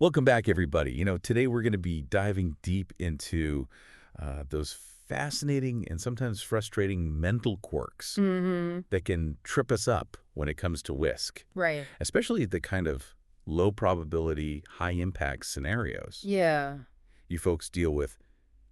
Welcome back, everybody. Today we're going to be diving deep into those fascinating and sometimes frustrating mental quirks Mm-hmm. that can trip us up when it comes to risk, Right. especially the kind of low probability, high impact scenarios Yeah. you folks deal with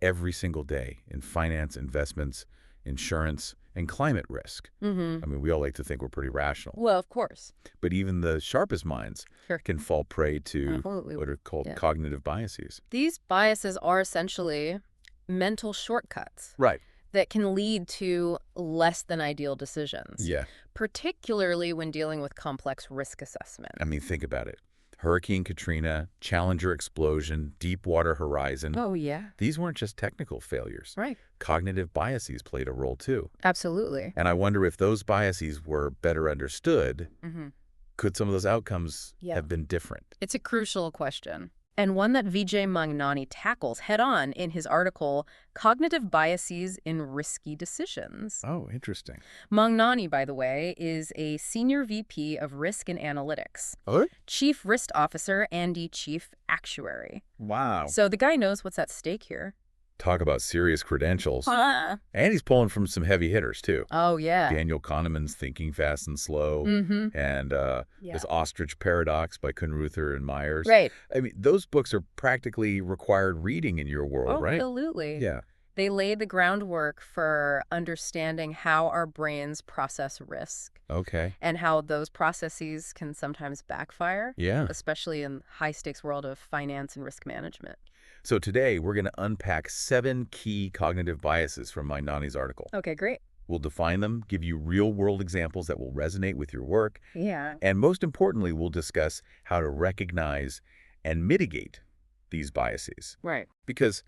every single day in finance, investments, insurance, and climate risk. Mm-hmm. I mean, we all like to think we're pretty rational, Well, of course. but even the sharpest minds Sure. can fall prey to Absolutely. what are called Yeah. cognitive biases. These biases are essentially mental shortcuts Right. that can lead to less than ideal decisions, Yeah. particularly when dealing with complex risk assessment. I mean, think about it. Hurricane Katrina, Challenger explosion, Deepwater Horizon. Oh, yeah. These weren't just technical failures. Right. Cognitive biases played a role too. Absolutely. And I wonder if those biases were better understood, Mm-hmm. could some of those outcomes Yeah. have been different? It's a crucial question, and one that Vijay Mangnani tackles head-on in his article, Cognitive Biases in Risky Decisions. Oh, interesting. Mangnani, by the way, is a senior VP of Risk and Analytics, Oh, Chief Risk Officer, and Chief Actuary. wow. So the guy knows what's at stake here. Talk about serious credentials. Ah. And he's pulling from some heavy hitters too. Oh, yeah. Daniel Kahneman's Thinking Fast and Slow, Mm-hmm. and Yeah. this Ostrich Paradox by Kunruther and Myers. Right. I mean, those books are practically required reading in your world, right? Absolutely. Yeah. They laid the groundwork for understanding how our brains process risk Okay. and how those processes can sometimes backfire, Yeah. especially in high-stakes world of finance and risk management. So today we're going to unpack 7 key cognitive biases from Mangnani's article. Okay, great. We'll define them, give you real-world examples that will resonate with your work, Yeah. and most importantly, we'll discuss how to recognize and mitigate these biases. Right. Because,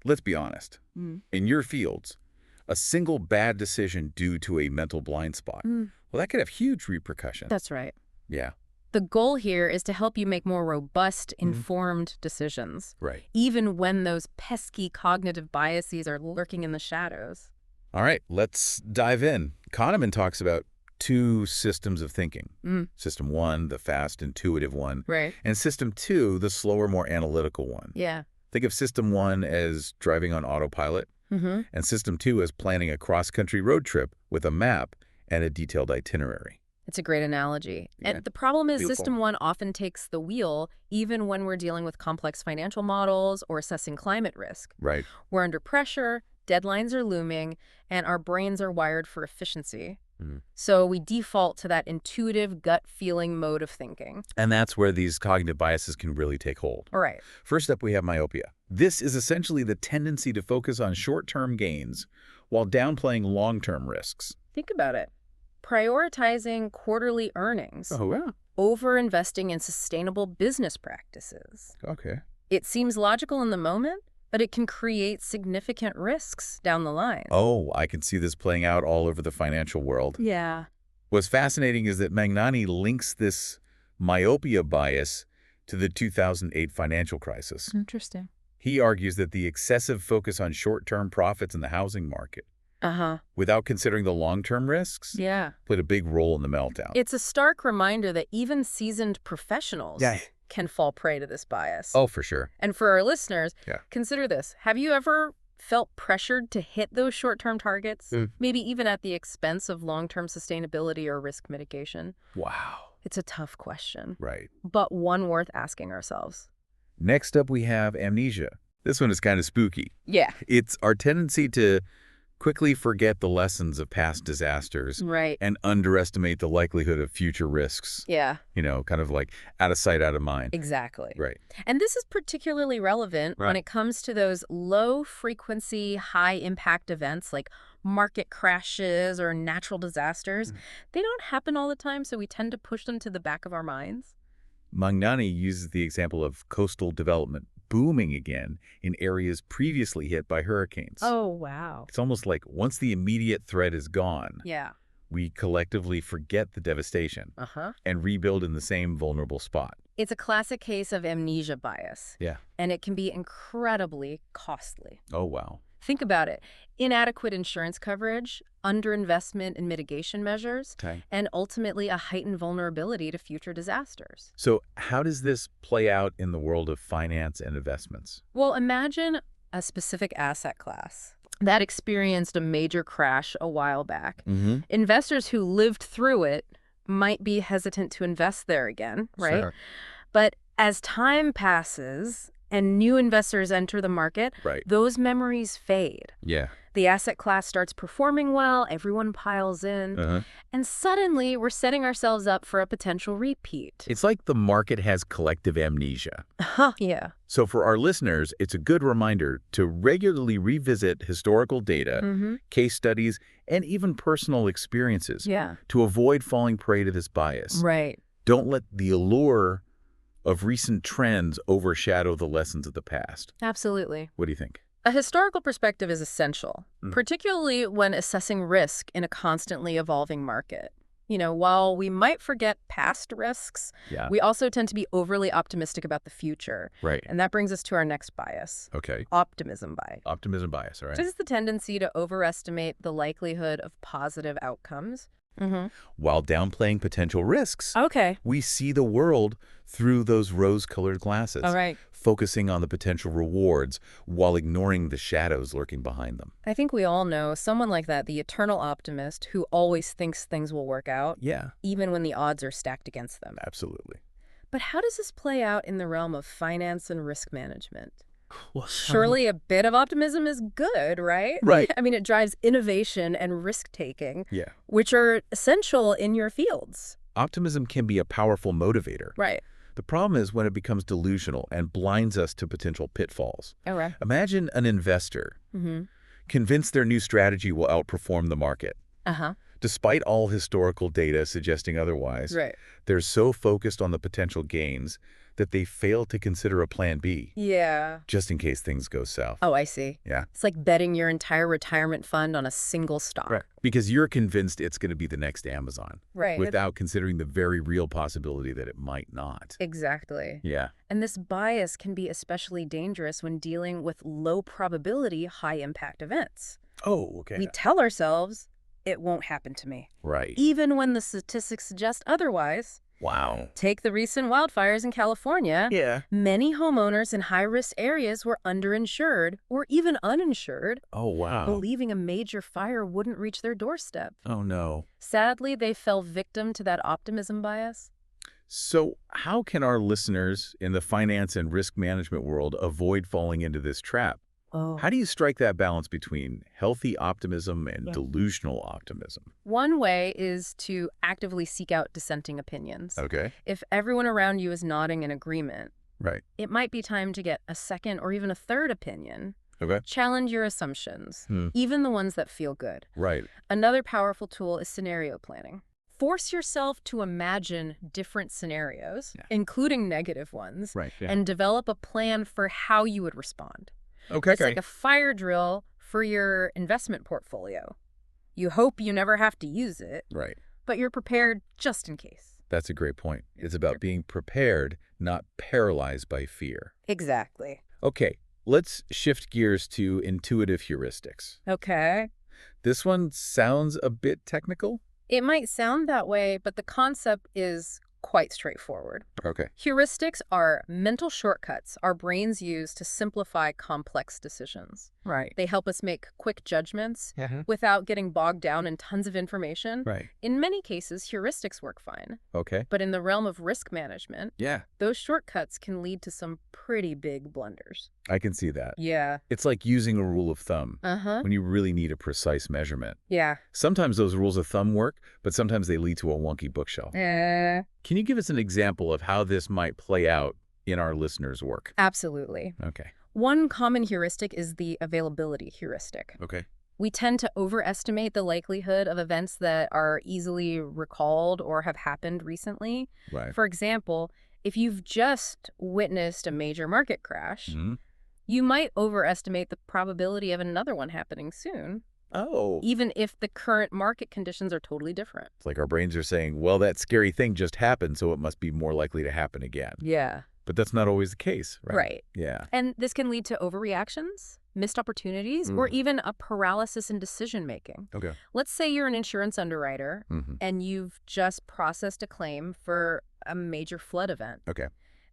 let's be honest, Mm. in your fields, a single bad decision due to a mental blind spot, well, that could have huge repercussions. That's right. Yeah, The goal here is to help you make more robust, informed decisions, right. even when those pesky cognitive biases are lurking in the shadows. All right, let's dive in. Kahneman talks about 2 systems of thinking. Mm. System 1, the fast, intuitive one, Right. and System 2, the slower, more analytical one. Yeah. Think of System 1 as driving on autopilot, Mm-hmm. and System 2 as planning a cross-country road trip with a map and a detailed itinerary. It's a great analogy. Yeah. And the problem is Beautiful. System 1 often takes the wheel, even when we're dealing with complex financial models or assessing climate risk. Right. We're under pressure, deadlines are looming, and our brains are wired for efficiency. Mhm. So we default to that intuitive gut feeling mode of thinking. And that's where these cognitive biases can really take hold. All right. First up, we have myopia. This is essentially the tendency to focus on short-term gains while downplaying long-term risks. Think about it. Prioritizing quarterly earnings yeah. over investing in sustainable business practices. Okay. It seems logical in the moment, but it can create significant risks down the line. Oh, I can see this playing out all over the financial world. Yeah. What's fascinating is that Mangnani links this myopia bias to the 2008 financial crisis. Interesting. He argues that the excessive focus on short-term profits in the housing market, Uh-huh. without considering the long-term risks, Yeah. played a big role in the meltdown. It's a stark reminder that even seasoned professionals can fall prey to this bias. Oh, for sure. And for our listeners, Yeah. consider this. Have you ever felt pressured to hit those short-term targets, maybe even at the expense of long-term sustainability or risk mitigation? Wow. It's a tough question, Right. but one worth asking ourselves. Next up, we have amnesia. This one is kind of spooky. Yeah. It's our tendency to quickly forget the lessons of past disasters Right. and underestimate the likelihood of future risks. Yeah, Kind of like out of sight, out of mind. exactly. Right. And this is particularly relevant when Right. it comes to those low-frequency, high-impact events like market crashes or natural disasters. They don't happen all the time, so we tend to push them to the back of our minds. Mangnani uses the example of coastal development booming again in areas previously hit by hurricanes. Oh, wow. It's almost like once the immediate threat is gone, Yeah. we collectively forget the devastation Uh-huh. and rebuild in the same vulnerable spot. It's a classic case of amnesia bias, Yeah. and it can be incredibly costly. Oh, wow. Think about it. Inadequate insurance coverage, underinvestment in mitigation measures, Okay. and ultimately a heightened vulnerability to future disasters. So how does this play out in the world of finance and investments? Well, imagine a specific asset class that experienced a major crash a while back. Mm-hmm. Investors who lived through it might be hesitant to invest there again, right? Sure. But as time passes and new investors enter the market, Right. those memories fade. Yeah. The asset class starts performing well, everyone piles in, Uh-huh. and suddenly we're setting ourselves up for a potential repeat. It's like the market has collective amnesia. Yeah. So for our listeners, it's a good reminder to regularly revisit historical data, Mm-hmm. case studies, and even personal experiences Yeah. to avoid falling prey to this bias. Right. Don't let the allure of recent trends overshadow the lessons of the past. Absolutely. What do you think? A historical perspective is essential, particularly when assessing risk in a constantly evolving market. While we might forget past risks, Yeah. we also tend to be overly optimistic about the future. Right. And that brings us to our next bias, Okay. optimism bias. Optimism bias, all right. This is the tendency to overestimate the likelihood of positive outcomes. Mm-hmm. While downplaying potential risks, Okay. we see the world through those rose-colored glasses, All right. focusing on the potential rewards while ignoring the shadows lurking behind them. I think we all know someone like that, the eternal optimist who always thinks things will work out, Yeah, even when the odds are stacked against them. absolutely. But how does this play out in the realm of finance and risk management? Well, Surely a bit of optimism is good, right? Right. I mean, it drives innovation and risk-taking, Yeah. which are essential in your fields. Optimism can be a powerful motivator. Right. The problem is when it becomes delusional and blinds us to potential pitfalls. All right. Imagine an investor Mm-hmm. convinced their new strategy will outperform the market. Uh-huh. Despite all historical data suggesting otherwise, Right. they're so focused on the potential gains that they fail to consider a plan B, Yeah. just in case things go south. Oh, I see. Yeah. It's like betting your entire retirement fund on a single stock. Because you're convinced it's going to be the next Amazon, Right. without considering the very real possibility that it might not. Exactly. Yeah. And this bias can be especially dangerous when dealing with low probability, high impact events. Oh, okay. We tell ourselves, it won't happen to me, Right. even when the statistics suggest otherwise. Wow. Take the recent wildfires in California. Yeah. Many homeowners in high-risk areas were underinsured or even uninsured, Oh, wow. believing a major fire wouldn't reach their doorstep. Oh, no. Sadly, they fell victim to that optimism bias. So how can our listeners in the finance and risk management world avoid falling into this trap? Oh. How do you strike that balance between healthy optimism and Yeah. delusional optimism? One way is to actively seek out dissenting opinions. Okay. If everyone around you is nodding in agreement, Right. it might be time to get a second or even a third opinion. Okay. Challenge your assumptions, Hmm. even the ones that feel good. Right. Another powerful tool is scenario planning. Force yourself to imagine different scenarios, Yeah. including negative ones, Right. Yeah. and develop a plan for how you would respond. Okay. It's like a fire drill for your investment portfolio. You hope you never have to use it, Right. but you're prepared just in case. That's a great point. It's about being prepared, not paralyzed by fear. Exactly. Okay. Let's shift gears to intuitive heuristics. Okay. This one sounds a bit technical. It might sound that way, but the concept is quite straightforward. Okay. Heuristics are mental shortcuts our brains use to simplify complex decisions. Right. They help us make quick judgments Yeah. without getting bogged down in tons of information. Right. In many cases, heuristics work fine. Okay. But in the realm of risk management, Yeah. those shortcuts can lead to some pretty big blunders. I can see that. Yeah. It's like using a rule of thumb Uh-huh. when you really need a precise measurement. Yeah. Sometimes those rules of thumb work, but sometimes they lead to a wonky bookshelf. Can you give us an example of how this might play out in our listeners' work? Absolutely. Okay. One common heuristic is the availability heuristic. Okay. We tend to overestimate the likelihood of events that are easily recalled or have happened recently. Right. For example, if you've just witnessed a major market crash, Mhm. you might overestimate the probability of another one happening soon, Oh. even if the current market conditions are totally different. It's like our brains are saying, well, that scary thing just happened, so it must be more likely to happen again. Yeah. But that's not always the case, right? Right. Yeah. And this can lead to overreactions. missed opportunities, or even a paralysis in decision-making. Okay. Let's say you're an insurance underwriter Mm-hmm. and you've just processed a claim for a major flood event. Okay.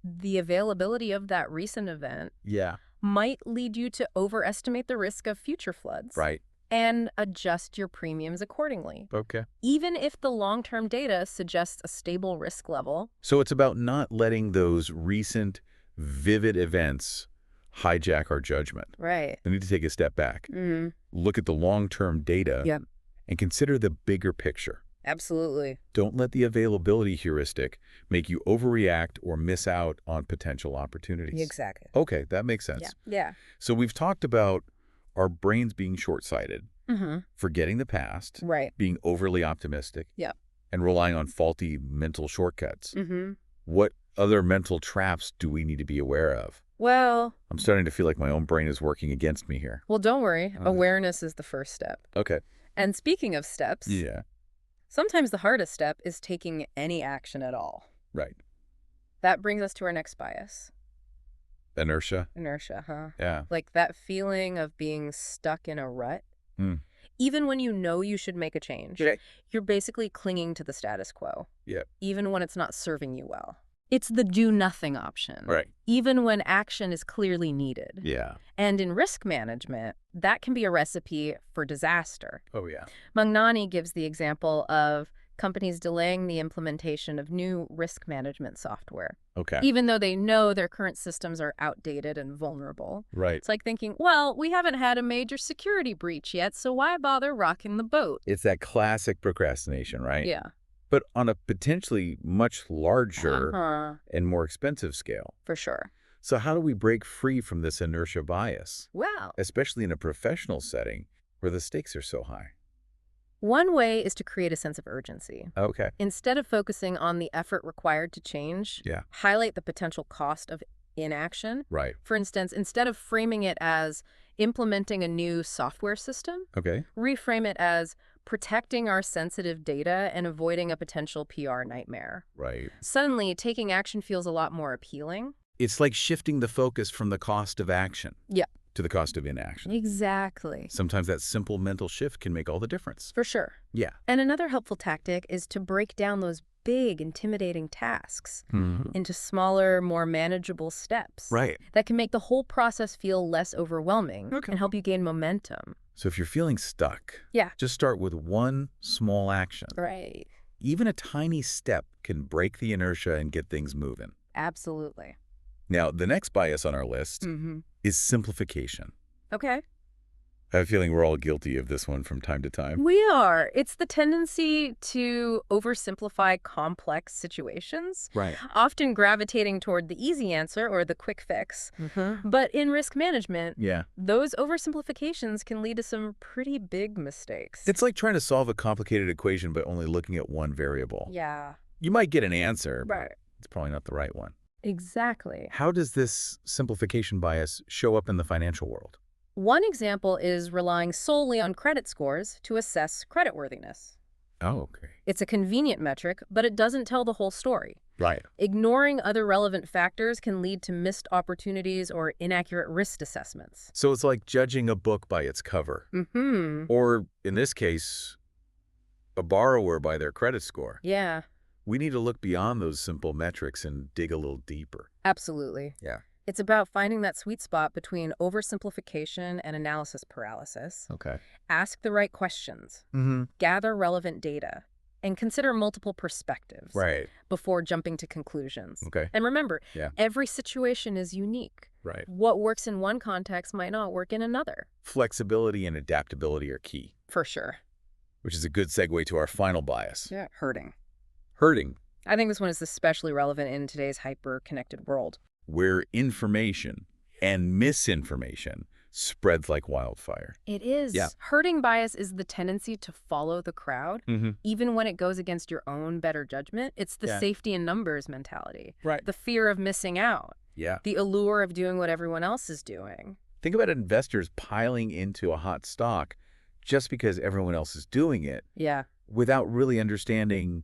The availability of that recent event Yeah. might lead you to overestimate the risk of future floods Right. and adjust your premiums accordingly, Okay. even if the long-term data suggests a stable risk level. So it's about not letting those recent, vivid events hijack our judgment. Right. We need to take a step back, Mm-hmm. look at the long-term data, Yep. and consider the bigger picture. Absolutely. Don't let the availability heuristic make you overreact or miss out on potential opportunities. Exactly. Okay, that makes sense. Yeah. So we've talked about our brains being short-sighted, Mm-hmm. forgetting the past, Right. being overly optimistic, Yep. and relying on faulty mental shortcuts. Mm-hmm. What other mental traps do we need to be aware of? Well, I'm starting to feel like my own brain is working against me here. don't worry. Awareness is the first step. Okay. And speaking of steps, Yeah. sometimes the hardest step is taking any action at all. Right. That brings us to our next bias. Inertia. Inertia, huh? Yeah. Like that feeling of being stuck in a rut. Mm. Even when you know you should make a change, Okay. you're basically clinging to the status quo. Yeah. Even when it's not serving you well. It's the do-nothing option. Right. Even when action is clearly needed. Yeah. And in risk management, that can be a recipe for disaster. Oh, yeah. Magnani gives the example of companies delaying the implementation of new risk management software, Okay. even though they know their current systems are outdated and vulnerable. Right. It's like thinking, well, we haven't had a major security breach yet, so why bother rocking the boat? It's that classic procrastination, right? Yeah. But on a potentially much larger Uh-huh. and more expensive scale. For sure. So how do we break free from this inertia bias, Well, especially in a professional setting where the stakes are so high? one way is to create a sense of urgency. Okay. Instead of focusing on the effort required to change, Yeah. highlight the potential cost of inaction. Right. For instance, instead of framing it as implementing a new software system, Okay. reframe it as protecting our sensitive data and avoiding a potential PR nightmare. Right. Suddenly, taking action feels a lot more appealing. It's like shifting the focus from the cost of action Yeah. to the cost of inaction. Exactly. Sometimes that simple mental shift can make all the difference. For sure. Yeah. And another helpful tactic is to break down those big, intimidating tasks into smaller, more manageable steps. Right. That can make the whole process feel less overwhelming Okay. and help you gain momentum. So if you're feeling stuck, Yeah. just start with one small action. Right. Even a tiny step can break the inertia and get things moving. Absolutely. Now, the next bias on our list Mm-hmm. is simplification. Okay. I have a feeling we're all guilty of this one from time to time. We are. It's the tendency to oversimplify complex situations, Right. often gravitating toward the easy answer or the quick fix. But in risk management, Yeah. those oversimplifications can lead to some pretty big mistakes. It's like trying to solve a complicated equation by only looking at one variable. Yeah. You might get an answer, but Right. it's probably not the right one. Exactly. How does this simplification bias show up in the financial world? One example is relying solely on credit scores to assess creditworthiness. Oh, okay. It's a convenient metric, but it doesn't tell the whole story. Right. Ignoring other relevant factors can lead to missed opportunities or inaccurate risk assessments. So it's like judging a book by its cover. Mm-hmm. Or, in this case, a borrower by their credit score. Yeah, We need to look beyond those simple metrics and dig a little deeper. absolutely. Yeah. It's about finding that sweet spot between oversimplification and analysis paralysis. Okay. Ask the right questions, Mm-hmm. gather relevant data, and consider multiple perspectives Right. before jumping to conclusions. Okay. And remember, Yeah. every situation is unique. Right. What works in one context might not work in another. Flexibility and adaptability are key, For sure. which is a good segue to our final bias. Yeah. Hurting. Hurting, I think this one is especially relevant in today's hyper-connected world. where information and misinformation spreads like wildfire. It is. Yeah. Hurting bias is the tendency to follow the crowd, Mm-hmm. even when it goes against your own better judgment. It's the Yeah. safety in numbers mentality, Right. the fear of missing out, Yeah. the allure of doing what everyone else is doing. Think about investors piling into a hot stock just because everyone else is doing it Yeah. without really understanding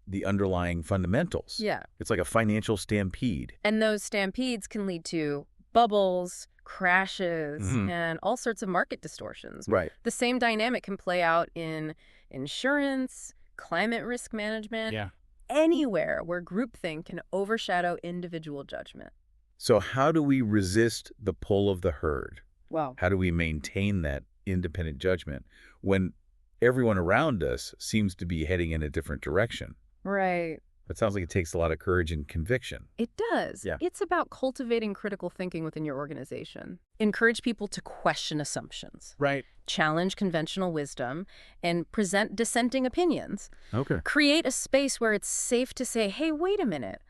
the underlying fundamentals. Yeah. It's like a financial stampede. And those stampedes can lead to bubbles, crashes, Mhm. and all sorts of market distortions. Right. The same dynamic can play out in insurance, climate risk management, Yeah. anywhere where groupthink can overshadow individual judgment. So how do we resist the pull of the herd? Wow. How do we maintain that independent judgment when everyone around us seems to be heading in a different direction? Right. It sounds like it takes a lot of courage and conviction. It does. Yeah. It's about cultivating critical thinking within your organization. Encourage people to question assumptions, Right. challenge conventional wisdom, and present dissenting opinions. Okay. Create a space where it's safe to say, hey, wait a minute.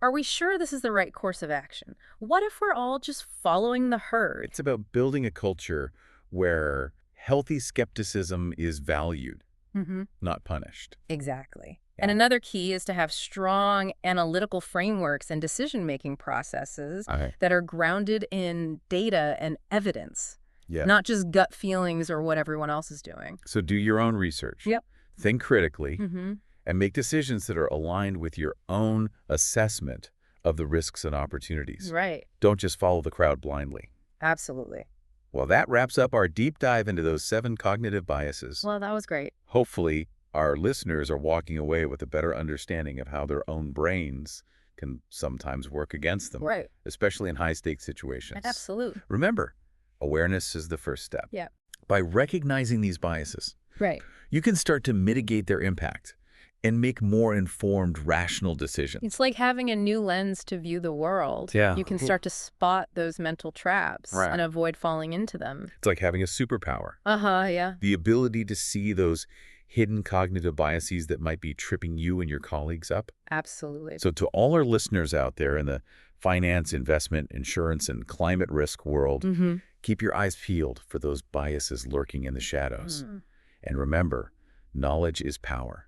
Are we sure this is the right course of action? What if we're all just following the herd? It's about building a culture where healthy skepticism is valued, Mm-hmm. not punished. Exactly. Yeah. And another key is to have strong analytical frameworks and decision-making processes Okay. that are grounded in data and evidence, Yeah. not just gut feelings or what everyone else is doing. So do your own research. Yep. Think critically Mm-hmm. and make decisions that are aligned with your own assessment of the risks and opportunities. Right. Don't just follow the crowd blindly. Absolutely. Well, that wraps up our deep dive into those 7 cognitive biases. Well, that was great. Hopefully, our listeners are walking away with a better understanding of how their own brains can sometimes work against them, Right. especially in high-stakes situations. Absolutely. Remember, awareness is the first step. Yeah. By recognizing these biases, Right. you can start to mitigate their impact and make more informed, rational decisions. It's like having a new lens to view the world. Yeah. You can start to spot those mental traps Right. and avoid falling into them. It's like having a superpower, Uh-huh, yeah. the ability to see those hidden cognitive biases that might be tripping you and your colleagues up. Absolutely. So to all our listeners out there in the finance, investment, insurance, and climate risk world, Mm-hmm. keep your eyes peeled for those biases lurking in the shadows. Mm. And remember, knowledge is power.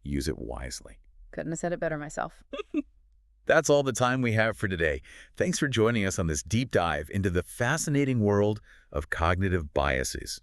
Use it wisely. Couldn't have said it better myself. That's all the time we have for today. Thanks for joining us on this deep dive into the fascinating world of cognitive biases.